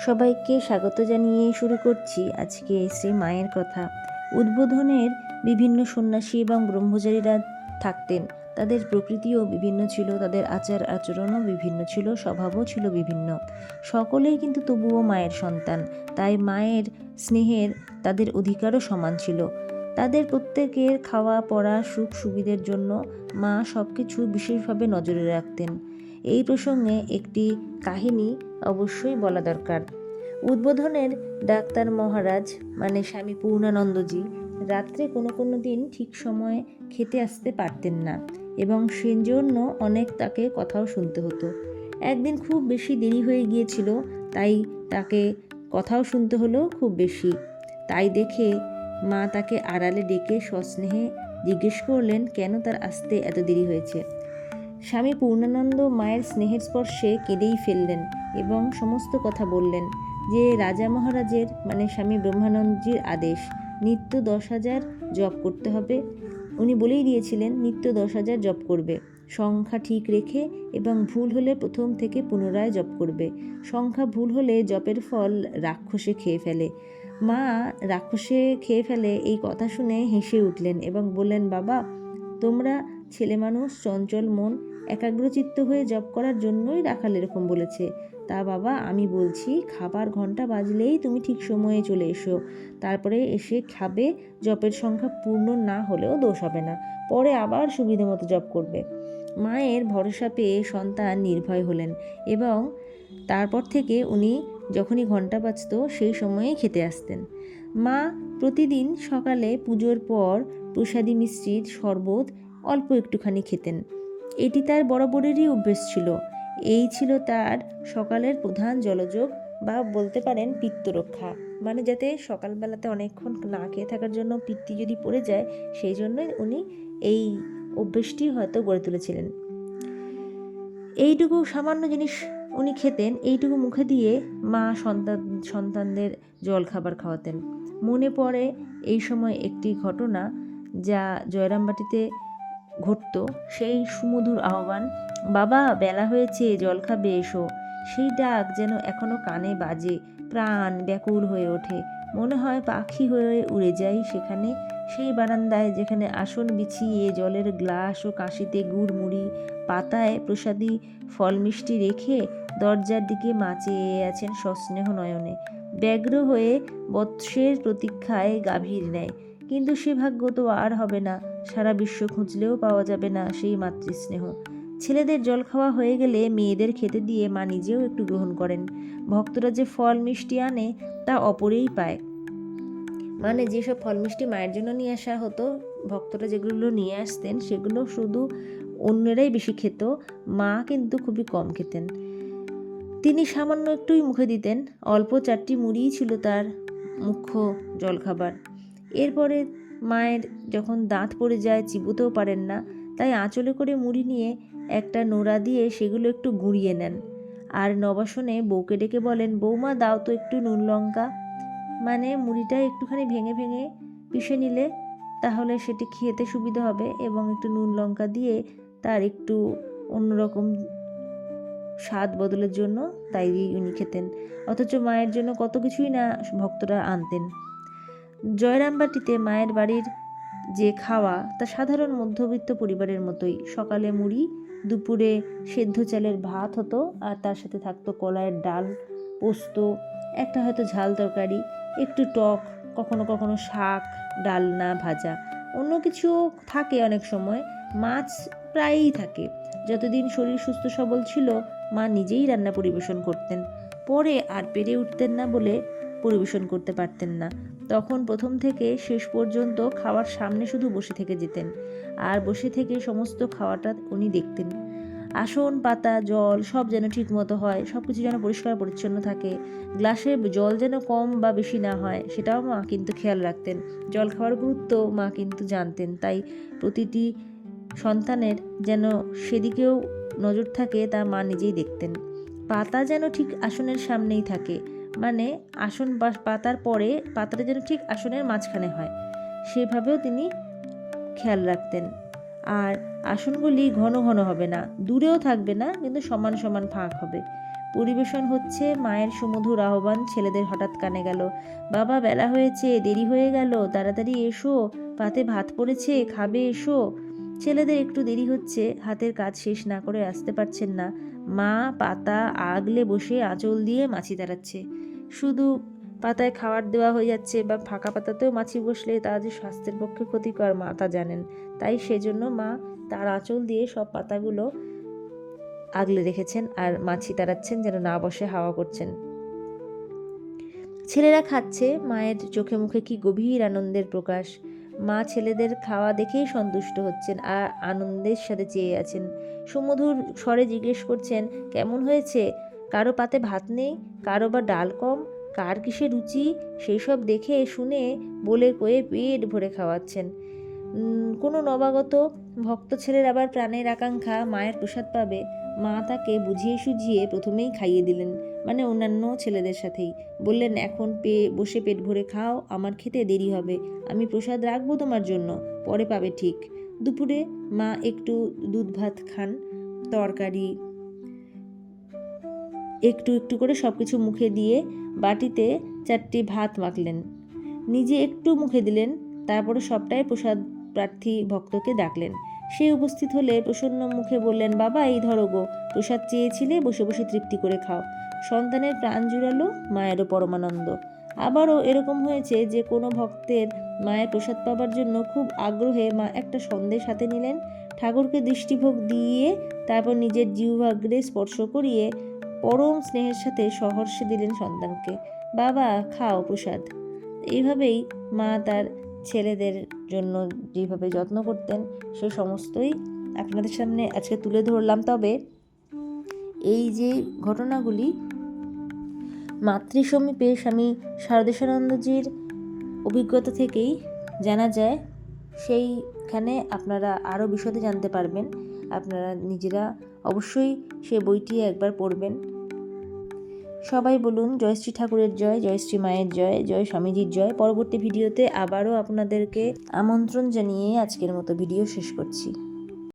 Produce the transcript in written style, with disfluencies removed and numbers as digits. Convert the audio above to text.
সবাইকে স্বাগত জানিয়ে শুরু করছি আজকে শ্রী মায়ের কথা। উদ্বোধনের বিভিন্ন সন্ন্যাসী এবং ব্রহ্মচারীরা থাকতেন। তাদের প্রকৃতিও বিভিন্ন ছিল, তাদের আচার আচরণও বিভিন্ন ছিল, স্বভাবও ছিল বিভিন্ন। সকলেই কিন্তু তবুও মায়ের সন্তান, তাই মায়ের স্নেহের তাদের অধিকারও সমান ছিল। তাদের প্রত্যেকের খাওয়া পড়া সুখ সুবিধের জন্য মা সব কিছু বিশেষভাবে নজরে রাখতেন। এই প্রসঙ্গে একটি কাহিনী অবশ্যই বলা দরকার। উদ্বোধনের ডাক্তার মহারাজ মানে স্বামী পূর্ণানন্দজি রাত্রে কোনো দিন ঠিক সময়ে খেতে আসতে পারতেন না এবং সেজন্য অনেক তাকে কথাও শুনতে হতো। একদিন খুব বেশি দেরি হয়ে গিয়েছিল, তাই তাকে কথাও শুনতে হলো খুব বেশি। তাই দেখে মা তাকে আড়ালে ডেকে সস্নেহে জিজ্ঞেস করলেন কেন তার আসতে এত দেরি হয়েছে। স্বামী পূর্ণানন্দ মায়ের স্নেহের স্পর্শে কেঁদেই ফেললেন এবং সমস্ত কথা বললেন যে রাজা মহারাজের মানে স্বামী ব্রহ্মানন্দজির আদেশ নিত্য 10,000 জপ করতে হবে। উনি বলেই দিয়েছিলেন নিত্য 10,000 জপ করবে, সংখ্যা ঠিক রেখে, এবং ভুল হলে প্রথম থেকে পুনরায় জপ করবে। সংখ্যা ভুল হলে জপের ফল রাক্ষসে খেয়ে ফেলে। মা রাক্ষসে খেয়ে ফেলে এই কথা শুনে হেসে উঠলেন এবং বললেন, বাবা, তোমরা ছেলে মানুষ, চঞ্চল মন, একাগ্রচিত্ত হয়ে জপ করার জন্যই রাখাল এরকম বলেছে। তা বাবা, আমি বলছি খাবার ঘন্টা বাজলেই তুমি ঠিক সময়ে চলে এসো, তারপরে এসে খাবে। জপের সংখ্যা পূর্ণ না হলেও দোষ হবে না, পরে আবার সুবিধে মতো জপ করবে। মায়ের ভরসা পেয়ে সন্তান নির্ভয় হলেন এবং তারপর থেকে উনি যখনই ঘন্টা বাজত সেই সময়েই খেতে আসতেন। মা প্রতিদিন সকালে পুজোর পর প্রসাদী মিষ্টির শরবত অল্প একটুখানি খেতেন। এটি তার বরাবরেরই অভ্যেস ছিল। এই ছিল তার সকালের প্রধান জলযোগ, বা বলতে পারেন পিত্তরক্ষা, মানে যাতে সকালবেলাতে অনেকক্ষণ না খেয়ে থাকার জন্য পিত্তি যদি পড়ে যায়, সেই জন্যই উনি এই অভ্যেসটি হয়তো গড়ে তুলেছিলেন। এইটুকু সামান্য জিনিস উনি খেতেন, এইটুকু মুখে দিয়ে মা সন্তানদের জল খাবার খাওয়াতেন। মনে পড়ে এই সময় একটি ঘটনা যা জয়রামবাটিতে ঘটত। সেই সুমধুর আহ্বান, বাবা বেলা হয়েছে, জল খাবে এসো, সেই ডাক যেন এখনো কানে বাজে। প্রাণ ব্যাকুল হয়ে ওঠে, মনে হয় পাখি হয়ে উড়ে যাই সেখানে, সেই বারান্দায় যেখানে আসন বিছিয়ে জলের গ্লাস ও কাশিতে গুড় মুড়ি পাতায় প্রসাদী ফল মিষ্টি রেখে দরজার দিকে মা চেয়ে আছেন সস্নেহ নয়নে, ব্যগ্র হয়ে বৎসের প্রতীক্ষায় গাভীর নেয়। কিন্তু সে ভাগ্য তো আর হবে না, সারা বিশ্ব খুঁজলেও পাওয়া যাবে না সেই মাতৃস্নেহ। ছেলেদের জল খাওয়া হয়ে গেলে মেয়েদের খেতে দিয়ে মা নিজেও একটু গ্রহণ করেন। ভক্তরা যে ফল মিষ্টি আনে তা অপরেই পায়, মানে যেসব ফল মিষ্টি মায়ের জন্য নিয়ে আসা হতো, ভক্তরা যেগুলো নিয়ে আসতেন সেগুলো শুধু অন্যেরাই বেশি খেত, মা কিন্তু খুবই কম খেতেন। তিনি সামান্য একটুই মুখে দিতেন, অল্প 4টি মুড়িই ছিল তার মুখ্য জলখাবার। এরপরে মায়ের যখন দাঁত পড়ে যায়, চিবোতেও পারেন না, তাই আঁচলে করে মুড়ি নিয়ে একটা নোড়া দিয়ে সেগুলো একটু গুঁড়িয়ে নেন, আর নবাসনে বউকে ডেকে বলেন, বৌমা দাও তো একটু নুন লঙ্কা, মানে মুড়িটা একটুখানি ভেঙে ভেঙে পিষে নিলে তাহলে সেটি খেতে সুবিধা হবে, এবং একটু নুন লঙ্কা দিয়ে তার একটু অন্যরকম স্বাদ বদলের জন্য তাই উনি খেতেন। অথচ মায়ের জন্য কত কিছুই না ভক্তরা আনতেন। জয়রামবাটিতে মায়ের বাড়ির যে খাওয়া তা সাধারণ মধ্যবিত্ত পরিবারের মতোই। সকালে মুড়ি, দুপুরে সেদ্ধ চালের ভাত হতো, আর তার সাথে থাকতো কলাইয়ের ডাল, পোস্ত, একটা হয়তো ঝাল তরকারি, একটু টক, কখনো কখনো শাক, ডালনা, ভাজা, অন্য কিছুও থাকে অনেক সময়, মাছ প্রায়ই থাকে। যতদিন শরীর সুস্থ সবল ছিল মা নিজেই রান্না পরিবেশন করতেন, পরে আর পেরে উঠতেন না বলে পরিবেশন করতে পারতেন না। তখন প্রথম থেকে শেষ পর্যন্ত খাওয়ার সামনে শুধু বসে থেকে যেতেন, আর বসে থেকে সমস্ত খাওয়াটা উনি দেখতেন। আসন পাতা জল সব যেন ঠিক মতো হয়, সব কিছু যেন পরিষ্কার পরিচ্ছন্ন থাকে, গ্লাসে জল যেন কম বা বেশি না হয় সেটাও মা কিন্তু খেয়াল রাখতেন। জল খাওয়ার গুরুত্ব মা কিন্তু জানতেন, তাই প্রতিটি সন্তানের যেন সেদিকেও নজর থাকে তা মা নিজেই দেখতেন। পাতা যেন ঠিক আসনের সামনেই থাকে, মানে আসন বা পাতার পরে পাতাটা যেন ঠিক আসনের মাঝখানে হয়, সেভাবেও তিনি খেয়াল রাখতেন। আর আসনগুলি ঘন ঘন হবে না, দূরেও থাকবে না, কিন্তু সমান সমান ফাঁক হবে। পরিবেশন হচ্ছে মায়ের সুমধুর আহ্বান। ছেলেদের হঠাৎ কানে গেল, বাবা বেলা হয়েছে, দেরি হয়ে গেল, তাড়াতাড়ি এসো, পাতে ভাত পড়েছে, খাবে এসো। ছেলেদের একটু দেরি হচ্ছে, হাতের কাজ শেষ না করে আসতে পারছেন না। মা পাতা আগলে বসে আঁচল দিয়ে মাছি তাড়াচ্ছে। শুধু পাতায় খাবার দেওয়া হয়ে যাচ্ছে বা ফাঁকা পাতাতেও মাছি বসলে তা যে স্বাস্থ্যের পক্ষে ক্ষতিকর মা তা জানেন। তাই সেজন্য মা তার আঁচল দিয়ে সব পাতাগুলো আগলে রেখেছেন আর মাছি তাড়াচ্ছেন যেন না বসে হাওয়া করছেন। ছেলেরা খাচ্ছে, মায়ের চোখে মুখে কি গভীর আনন্দের প্রকাশ। মা ছেলেদের খাওয়া দেখেই সন্তুষ্ট হচ্ছেন আর আনন্দের সাথে চেয়ে আছেন। সুমধুর স্বরে জিজ্ঞেস করছেন, কেমন হয়েছে? কারো পাতে ভাত নেই, কারো বা ডাল কম, কার কিসে রুচি, সেই সব দেখে শুনে বলে কয়ে পেট ভরে খাওয়াচ্ছেন। কোনো নবাগত ভক্ত ছেলের আবার প্রাণের আকাঙ্ক্ষা মায়ের প্রসাদ পাবে। মা তাকে বুঝিয়ে সুঝিয়ে প্রথমেই খাইয়ে দিলেন, মানে অন্যান্য ছেলেদের সাথেই। বললেন, এখন বসে পেট ভরে খাও, আমার খেতে দেরি হবে, আমি প্রসাদ রাখবো তোমার জন্য, পরে পাবে ঠিক। দুপুরে মা একটু দুধ ভাত খান, তরকারি একটু একটু করে সব কিছু মুখে দিয়ে বাটিতে 4টি ভাত মাখলেন, নিজে একটু মুখে দিলেন, তারপরে সবটাই প্রসাদ প্রার্থী ভক্তকে ডাকলেন। সে উপস্থিত হলে প্রসন্ন মুখে বললেন, বাবা এই ধরো গো, প্রসাদ চেয়েছিলে, বসে বসে তৃপ্তি করে খাও। সন্তানের প্রাণ জুড়ালো, মায়েরও পরমানন্দ। আবারও এরকম হয়েছে যে কোনো ভক্তের মায়ের প্রসাদ পাবার জন্য খুব আগ্রহে মা একটা সন্দেশ হাতে নিলেন, ঠাকুরকে দৃষ্টিভোগ দিয়ে তারপর নিজের জিহ্বাগ্রে স্পর্শ করিয়ে পরম স্নেহের সাথে সহর্ষে দিলেন সন্তানকে, বাবা খাও প্রসাদ। এইভাবেই মা তার ছেলেদের জন্য যেভাবে যত্ন করতেন সে সমস্তই আপনাদের সামনে আজকে তুলে ধরলাম। তবে এই যে ঘটনাগুলি মাতৃসমীপে স্বামী শারদেশানন্দজির অভিজ্ঞতা থেকেই জানা যায়, সেইখানে আপনারা আরও বিশদে জানতে পারবেন। আপনারা নিজেরা অবশ্যই সে বইটি একবার পড়বেন। সবাই বলুন জয় শ্রী ঠাকুরের জয়, জয় শ্রী মায়ের জয়, জয় স্বামীজির জয়। পরবর্তী ভিডিওতে আবারও আপনাদেরকে আমন্ত্রণ জানিয়ে আজকের মতো ভিডিও শেষ করছি।